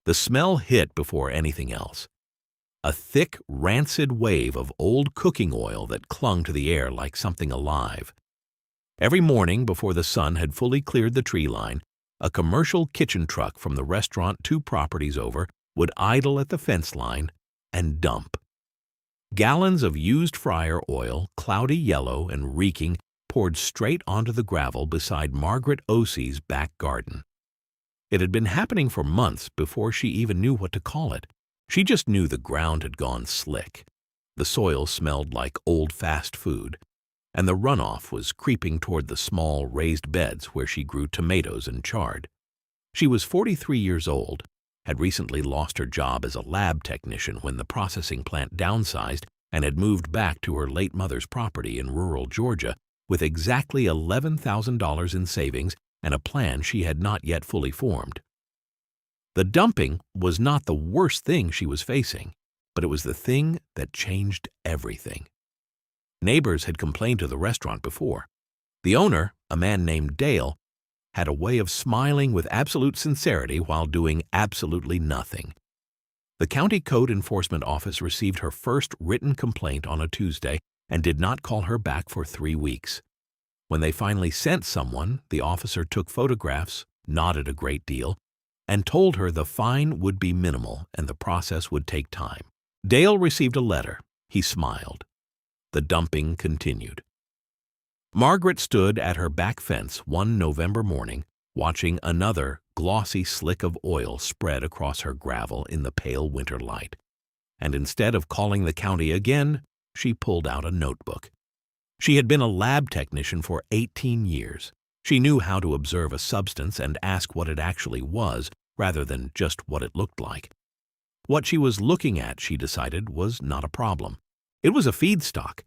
The smell hit before anything else. A thick, rancid wave of old cooking oil that clung to the air like something alive. Every morning before the sun had fully cleared the tree line, a commercial kitchen truck from the restaurant 2 properties over would idle at the fence line and dump. Gallons of used fryer oil, cloudy yellow and reeking, poured straight onto the gravel beside Margaret Osie's back garden. It had been happening for months before she even knew what to call it. She just knew the ground had gone slick. The soil smelled like old fast food, and the runoff was creeping toward the small raised beds where she grew tomatoes and chard. She was 43 years old, had recently lost her job as a lab technician when the processing plant downsized, and had moved back to her late mother's property in rural Georgia with exactly $11,000 in savings and a plan she had not yet fully formed. The dumping was not the worst thing she was facing, but it was the thing that changed everything. Neighbors had complained to the restaurant before. The owner, a man named Dale, had a way of smiling with absolute sincerity while doing absolutely nothing. The county code enforcement office received her first written complaint on a Tuesday and did not call her back for 3 weeks. When they finally sent someone, the officer took photographs, nodded a great deal, and told her the fine would be minimal and the process would take time. Dale received a letter. He smiled. The dumping continued. Margaret stood at her back fence one November morning, watching another glossy slick of oil spread across her gravel in the pale winter light. And instead of calling the county again, she pulled out a notebook. She had been a lab technician for 18 years. She knew how to observe a substance and ask what it actually was, rather than just what it looked like. What she was looking at, she decided, was not a problem. It was a feedstock.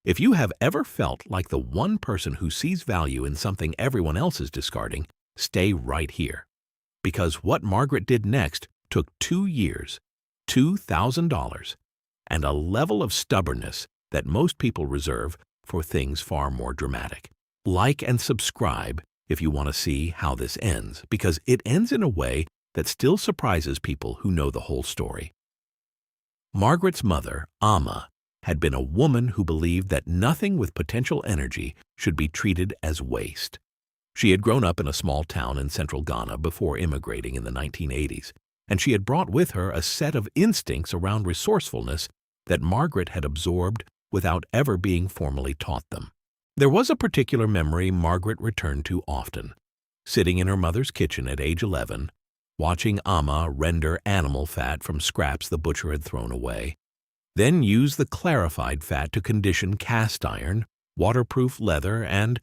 If you have ever felt like the one person who sees value in something everyone else is discarding, stay right here. Because what Margaret did next took 2 years, $2,000, and a level of stubbornness that most people reserve for things far more dramatic. Like and subscribe if you want to see how this ends, because it ends in a way that still surprises people who know the whole story. Margaret's mother, Amma, had been a woman who believed that nothing with potential energy should be treated as waste. She had grown up in a small town in central Ghana before immigrating in the 1980s, and she had brought with her a set of instincts around resourcefulness that Margaret had absorbed without ever being formally taught them. There was a particular memory Margaret returned to often, sitting in her mother's kitchen at age 11, watching Amma render animal fat from scraps the butcher had thrown away, then use the clarified fat to condition cast iron, waterproof leather, and,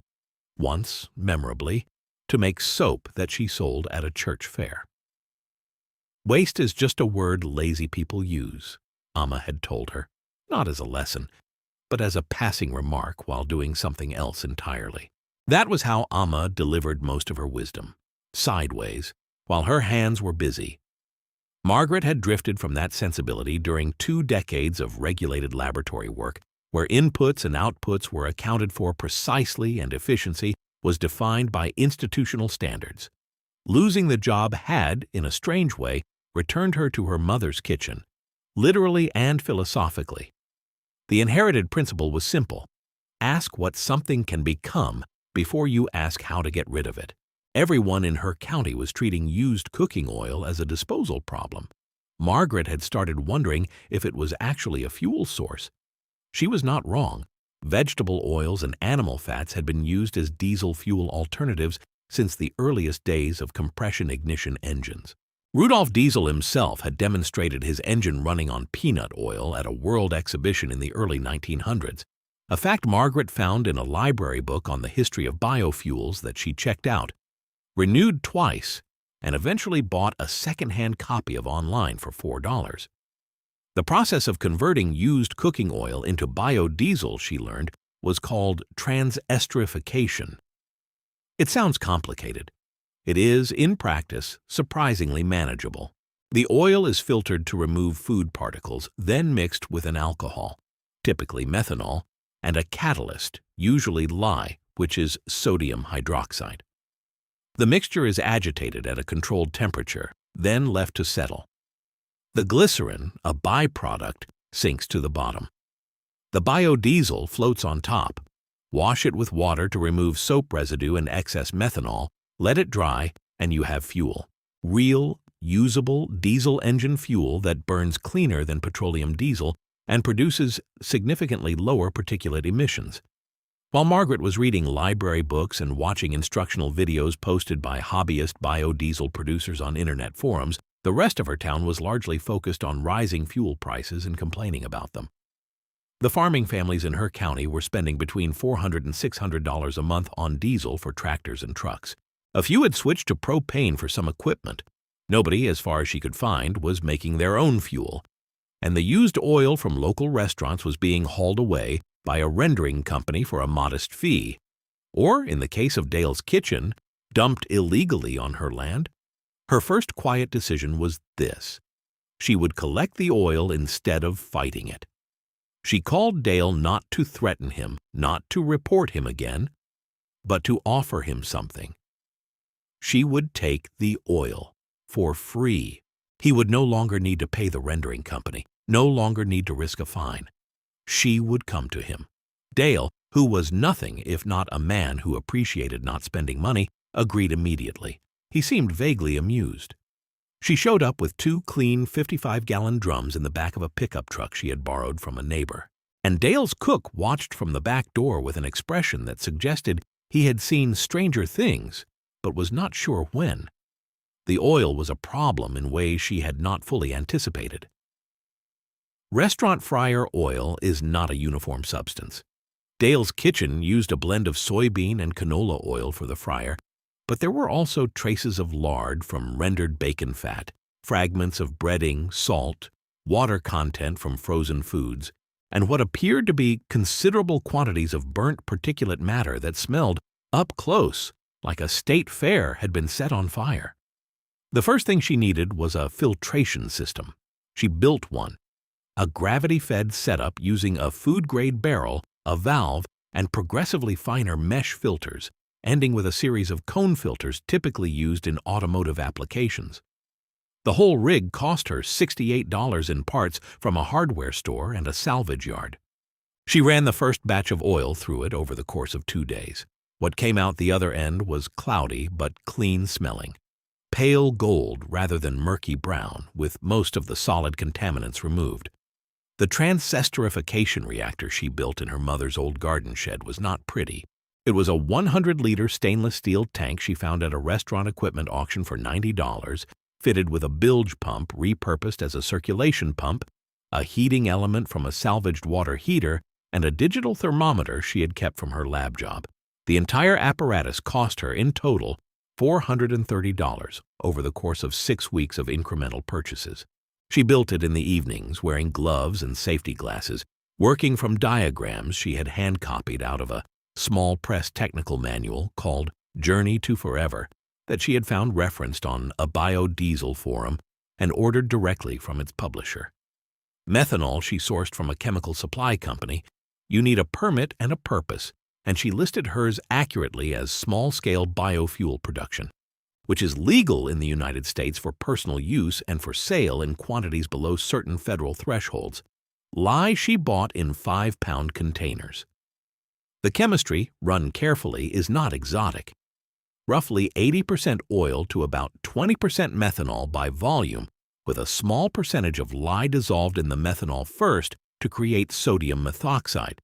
once, memorably, to make soap that she sold at a church fair. Waste is just a word lazy people use, Amma had told her, not as a lesson, but as a passing remark while doing something else entirely. That was how Amma delivered most of her wisdom, sideways, while her hands were busy. Margaret had drifted from that sensibility during 2 decades of regulated laboratory work, where inputs and outputs were accounted for precisely and efficiency was defined by institutional standards. Losing the job had, in a strange way, returned her to her mother's kitchen, literally and philosophically. The inherited principle was simple. Ask what something can become before you ask how to get rid of it. Everyone in her county was treating used cooking oil as a disposal problem. Margaret had started wondering if it was actually a fuel source. She was not wrong. Vegetable oils and animal fats had been used as diesel fuel alternatives since the earliest days of compression ignition engines. Rudolf Diesel himself had demonstrated his engine running on peanut oil at a world exhibition in the early 1900s, a fact Margaret found in a library book on the history of biofuels that she checked out, renewed twice, and eventually bought a second-hand copy of online for $4. The process of converting used cooking oil into biodiesel, she learned, was called transesterification. It sounds complicated. It is, in practice, surprisingly manageable. The oil is filtered to remove food particles, then mixed with an alcohol, typically methanol, and a catalyst, usually lye, which is sodium hydroxide. The mixture is agitated at a controlled temperature, then left to settle. The glycerin, a byproduct, sinks to the bottom. The biodiesel floats on top. Wash it with water to remove soap residue and excess methanol, let it dry, and you have fuel. Real, usable diesel engine fuel that burns cleaner than petroleum diesel and produces significantly lower particulate emissions. While Margaret was reading library books and watching instructional videos posted by hobbyist biodiesel producers on internet forums, the rest of her town was largely focused on rising fuel prices and complaining about them. The farming families in her county were spending between $400 and $600 a month on diesel for tractors and trucks. A few had switched to propane for some equipment. Nobody, as far as she could find, was making their own fuel. And the used oil from local restaurants was being hauled away by a rendering company for a modest fee. Or, in the case of Dale's Kitchen, dumped illegally on her land. Her first quiet decision was this: she would collect the oil instead of fighting it. She called Dale not to threaten him, not to report him again, but to offer him something. She would take the oil for free. He would no longer need to pay the rendering company, no longer need to risk a fine. She would come to him. Dale, who was nothing if not a man who appreciated not spending money, agreed immediately. He seemed vaguely amused. She showed up with 2 clean 55-gallon drums in the back of a pickup truck she had borrowed from a neighbor. And Dale's cook watched from the back door with an expression that suggested he had seen stranger things, but was not sure when. The oil was a problem in ways she had not fully anticipated. Restaurant fryer oil is not a uniform substance. Dale's Kitchen used a blend of soybean and canola oil for the fryer, but there were also traces of lard from rendered bacon fat, fragments of breading, salt, water content from frozen foods, and what appeared to be considerable quantities of burnt particulate matter that smelled, up close, like a state fair had been set on fire. The first thing she needed was a filtration system. She built one, a gravity-fed setup using a food-grade barrel, a valve, and progressively finer mesh filters, ending with a series of cone filters typically used in automotive applications. The whole rig cost her $68 in parts from a hardware store and a salvage yard. She ran the first batch of oil through it over the course of 2 days. What came out the other end was cloudy but clean-smelling, pale gold rather than murky brown, with most of the solid contaminants removed. The transesterification reactor she built in her mother's old garden shed was not pretty. It was a 100-liter stainless steel tank she found at a restaurant equipment auction for $90, fitted with a bilge pump repurposed as a circulation pump, a heating element from a salvaged water heater, and a digital thermometer she had kept from her lab job. The entire apparatus cost her, in total, $430 over the course of 6 weeks of incremental purchases. She built it in the evenings, wearing gloves and safety glasses, working from diagrams she had hand-copied out of a small press technical manual called Journey to Forever that she had found referenced on a biodiesel forum and ordered directly from its publisher. Methanol she sourced from a chemical supply company. You need a permit and a purpose, and she listed hers accurately as small-scale biofuel production, which is legal in the United States for personal use and for sale in quantities below certain federal thresholds. Lye she bought in 5-pound containers. The chemistry, run carefully, is not exotic. Roughly 80% oil to about 20% methanol by volume, with a small percentage of lye dissolved in the methanol first to create sodium methoxide,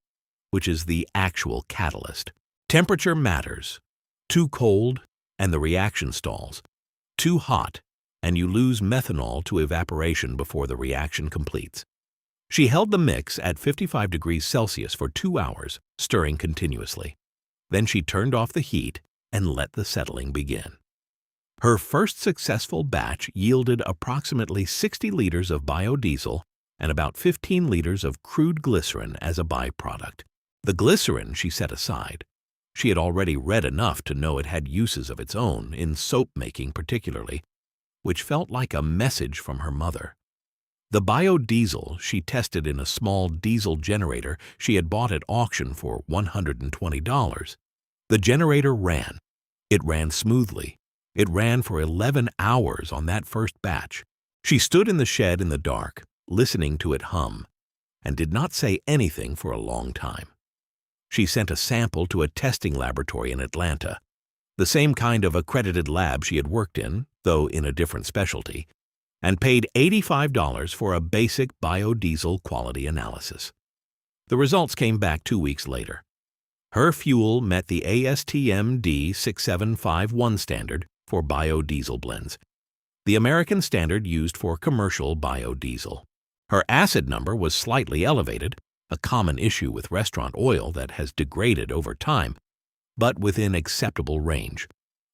which is the actual catalyst. Temperature matters. Too cold, and the reaction stalls. Too hot, and you lose methanol to evaporation before the reaction completes. She held the mix at 55 degrees Celsius for 2 hours, stirring continuously. Then she turned off the heat and let the settling begin. Her first successful batch yielded approximately 60 liters of biodiesel and about 15 liters of crude glycerin as a byproduct. The glycerin she set aside. She had already read enough to know it had uses of its own, in soap making particularly, which felt like a message from her mother. The biodiesel she tested in a small diesel generator she had bought at auction for $120. The generator ran. It ran smoothly, It ran for 11 hours on that first batch. She stood in the shed in the dark, listening to it hum, and did not say anything for a long time. She sent a sample to a testing laboratory in Atlanta, the same kind of accredited lab she had worked in, though in a different specialty, and paid $85 for a basic biodiesel quality analysis. The results came back 2 weeks later. Her fuel met the ASTM D6751 standard for biodiesel blends, the American standard used for commercial biodiesel. Her acid number was slightly elevated, a common issue with restaurant oil that has degraded over time, but within acceptable range.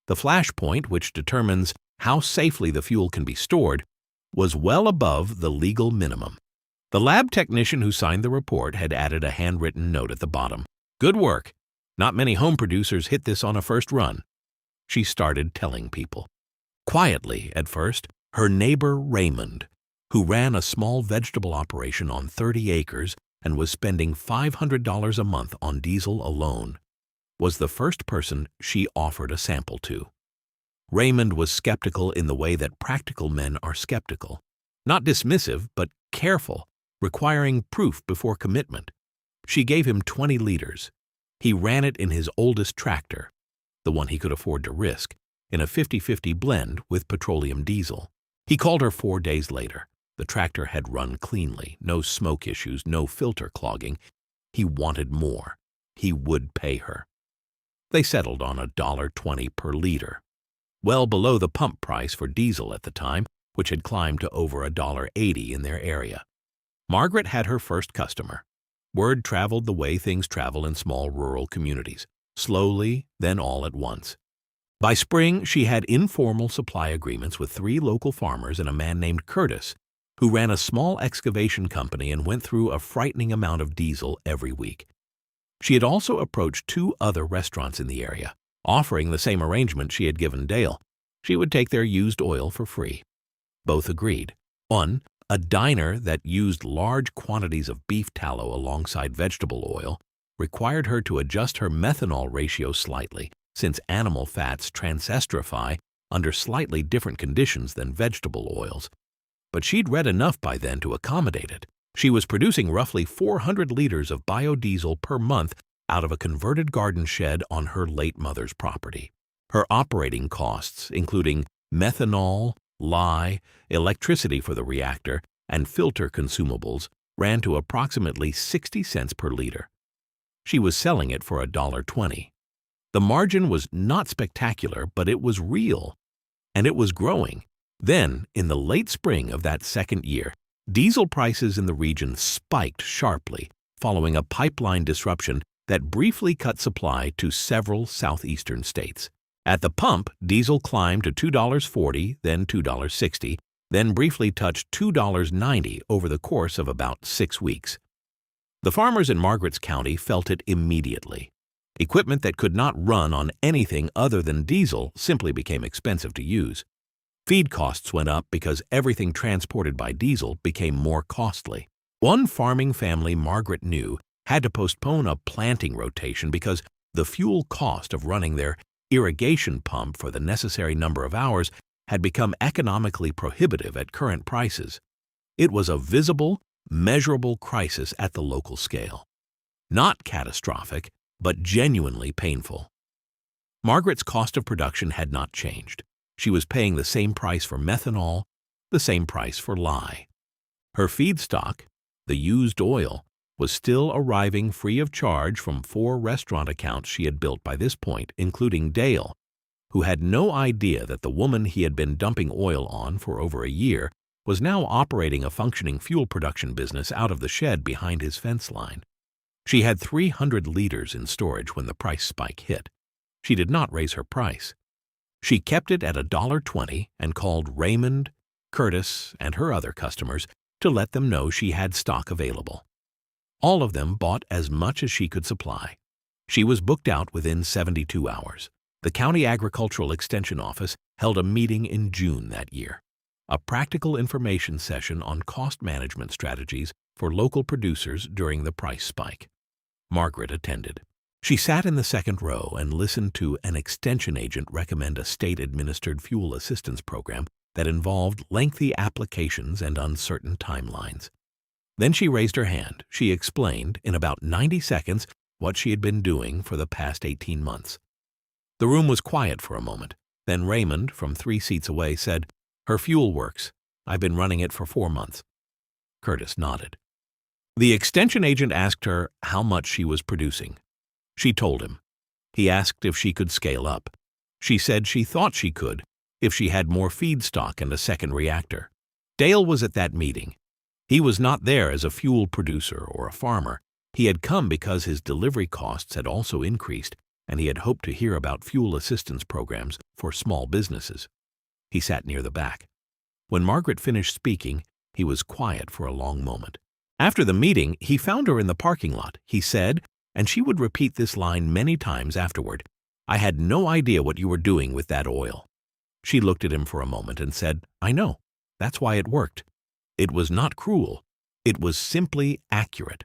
The flash point, which determines how safely the fuel can be stored, was well above the legal minimum. The lab technician who signed the report had added a handwritten note at the bottom. "Good work. Not many home producers hit this on a first run." She started telling people. Quietly at first, her neighbor Raymond, who ran a small vegetable operation on 30 acres and was spending $500 a month on diesel alone, was the first person she offered a sample to. Raymond was skeptical in the way that practical men are skeptical. Not dismissive, but careful, requiring proof before commitment. She gave him 20 liters. He ran it in his oldest tractor, the one he could afford to risk, in a 50-50 blend with petroleum diesel. He called her 4 days later. The tractor had run cleanly, no smoke issues, no filter clogging. He wanted more. He would pay her. They settled on $1.20 per liter, well below the pump price for diesel at the time, which had climbed to over $1.80 in their area. Margaret had her first customer. Word traveled the way things travel in small rural communities, slowly, then all at once. By spring, she had informal supply agreements with 3 local farmers and a man named Curtis, who ran a small excavation company and went through a frightening amount of diesel every week. She had also approached 2 other restaurants in the area, offering the same arrangement she had given Dale. She would take their used oil for free. Both agreed. One, a diner that used large quantities of beef tallow alongside vegetable oil, required her to adjust her methanol ratio slightly, since animal fats transestrify under slightly different conditions than vegetable oils. But she'd read enough by then to accommodate it. She was producing roughly 400 liters of biodiesel per month out of a converted garden shed on her late mother's property. Her operating costs, including methanol, lye, electricity for the reactor, and filter consumables, ran to approximately 60 cents per liter. She was selling it for $1.20. The margin was not spectacular, but it was real, and it was growing. Then, in the late spring of that second year, diesel prices in the region spiked sharply following a pipeline disruption that briefly cut supply to several southeastern states. At the pump, diesel climbed to $2.40, then $2.60, then briefly touched $2.90 over the course of about 6 weeks. The farmers in Margaret's county felt it immediately. Equipment that could not run on anything other than diesel simply became expensive to use. Feed costs went up because everything transported by diesel became more costly. One farming family Margaret knew had to postpone a planting rotation because the fuel cost of running their irrigation pump for the necessary number of hours had become economically prohibitive at current prices. It was a visible, measurable crisis at the local scale. Not catastrophic, but genuinely painful. Margaret's cost of production had not changed. She was paying the same price for methanol, the same price for lye. Her feedstock, the used oil, was still arriving free of charge from 4 restaurant accounts she had built by this point, including Dale, who had no idea that the woman he had been dumping oil on for over a year was now operating a functioning fuel production business out of the shed behind his fence line. She had 300 liters in storage when the price spike hit. She did not raise her price. She kept it at $1.20 and called Raymond, Curtis, and her other customers to let them know she had stock available. All of them bought as much as she could supply. She was booked out within 72 hours. The County Agricultural Extension Office held a meeting in June that year, a practical information session on cost management strategies for local producers during the price spike. Margaret attended. She sat in the second row and listened to an extension agent recommend a state-administered fuel assistance program that involved lengthy applications and uncertain timelines. Then she raised her hand. She explained, in about 90 seconds, what she had been doing for the past 18 months. The room was quiet for a moment. Then Raymond, from 3 seats away, said, "Her fuel works. I've been running it for 4 months." Curtis nodded. The extension agent asked her how much she was producing. She told him. He asked if she could scale up. She said she thought she could, if she had more feedstock and a second reactor. Dale was at that meeting. He was not there as a fuel producer or a farmer. He had come because his delivery costs had also increased, and he had hoped to hear about fuel assistance programs for small businesses. He sat near the back. When Margaret finished speaking, he was quiet for a long moment. After the meeting, he found her in the parking lot. He said, and she would repeat this line many times afterward, "I had no idea what you were doing with that oil." She looked at him for a moment and said, "I know. That's why it worked. It was not cruel. It was simply accurate."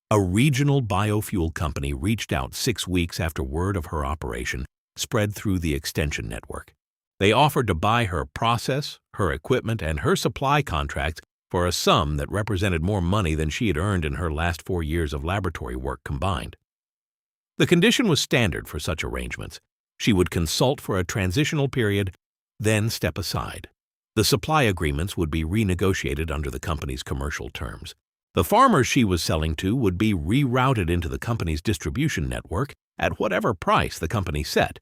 A regional biofuel company reached out 6 weeks after word of her operation spread through the extension network. They offered to buy her process, her equipment, and her supply contracts for a sum that represented more money than she had earned in her last 4 years of laboratory work combined. The condition was standard for such arrangements. She would consult for a transitional period, then step aside. The supply agreements would be renegotiated under the company's commercial terms. The farmers she was selling to would be rerouted into the company's distribution network at whatever price the company set.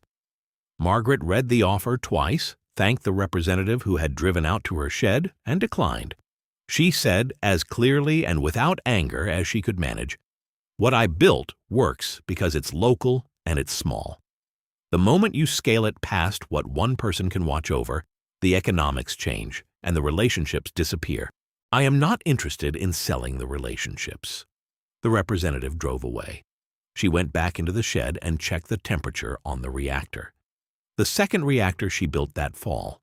Margaret read the offer twice, thanked the representative who had driven out to her shed, and declined. She said, as clearly and without anger as she could manage, "What I built works because it's local and it's small. The moment you scale it past what one person can watch over, the economics change and the relationships disappear. I am not interested in selling the relationships." The representative drove away. She went back into the shed and checked the temperature on the reactor. The second reactor she built that fall,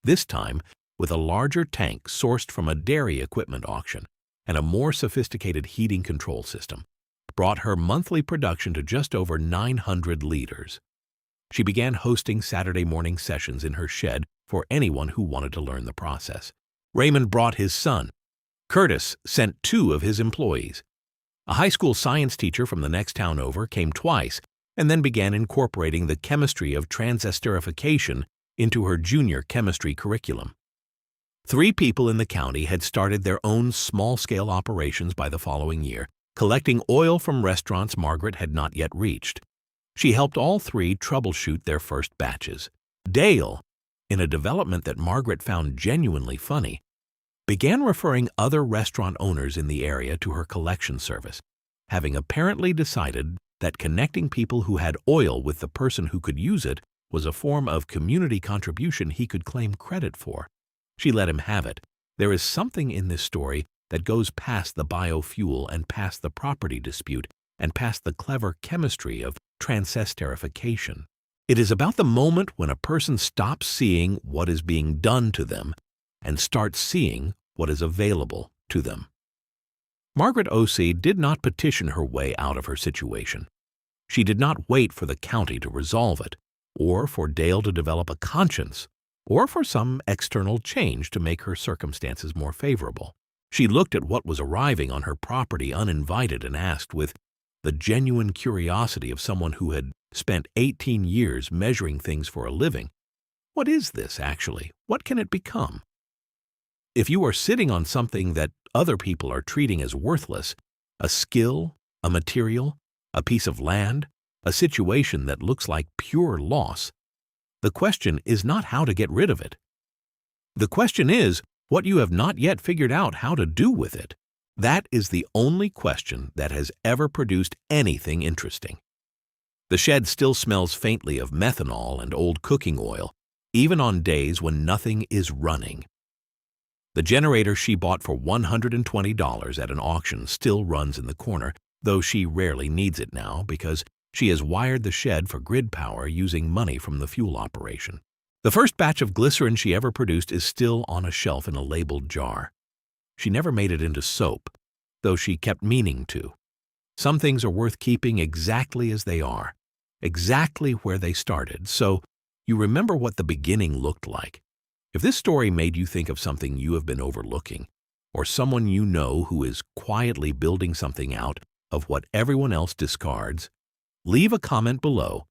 this time with a larger tank sourced from a dairy equipment auction and a more sophisticated heating control system, brought her monthly production to just over 900 liters. She began hosting Saturday morning sessions in her shed for anyone who wanted to learn the process. Raymond brought his son. Curtis sent 2 of his employees. A high school science teacher from the next town over came twice and then began incorporating the chemistry of transesterification into her junior chemistry curriculum. 3 people in the county had started their own small-scale operations by the following year, collecting oil from restaurants Margaret had not yet reached. She helped all 3 troubleshoot their first batches. Dale, in a development that Margaret found genuinely funny, began referring other restaurant owners in the area to her collection service, having apparently decided that connecting people who had oil with the person who could use it was a form of community contribution he could claim credit for. She let him have it. There is something in this story that goes past the biofuel and past the property dispute and past the clever chemistry of transesterification. It is about the moment when a person stops seeing what is being done to them and starts seeing what is available to them. Margaret O.C. did not petition her way out of her situation. She did not wait for the county to resolve it, or for Dale to develop a conscience, or for some external change to make her circumstances more favorable. She looked at what was arriving on her property uninvited and asked, with the genuine curiosity of someone who had spent 18 years measuring things for a living, "What is this, actually? What can it become?" If you are sitting on something that other people are treating as worthless, a skill, a material, a piece of land, a situation that looks like pure loss, the question is not how to get rid of it. The question is what you have not yet figured out how to do with it. That is the only question that has ever produced anything interesting. The shed still smells faintly of methanol and old cooking oil, even on days when nothing is running. The generator she bought for $120 at an auction still runs in the corner, though she rarely needs it now because she has wired the shed for grid power using money from the fuel operation. The first batch of glycerin she ever produced is still on a shelf in a labeled jar. She never made it into soap, though she kept meaning to. Some things are worth keeping exactly as they are, exactly where they started, so you remember what the beginning looked like. If this story made you think of something you have been overlooking, or someone you know who is quietly building something out of what everyone else discards, leave a comment below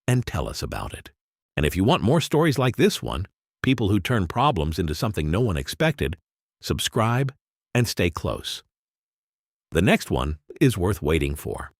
and tell us about it. And if you want more stories like this one, people who turn problems into something no one expected, subscribe and stay close. The next one is worth waiting for.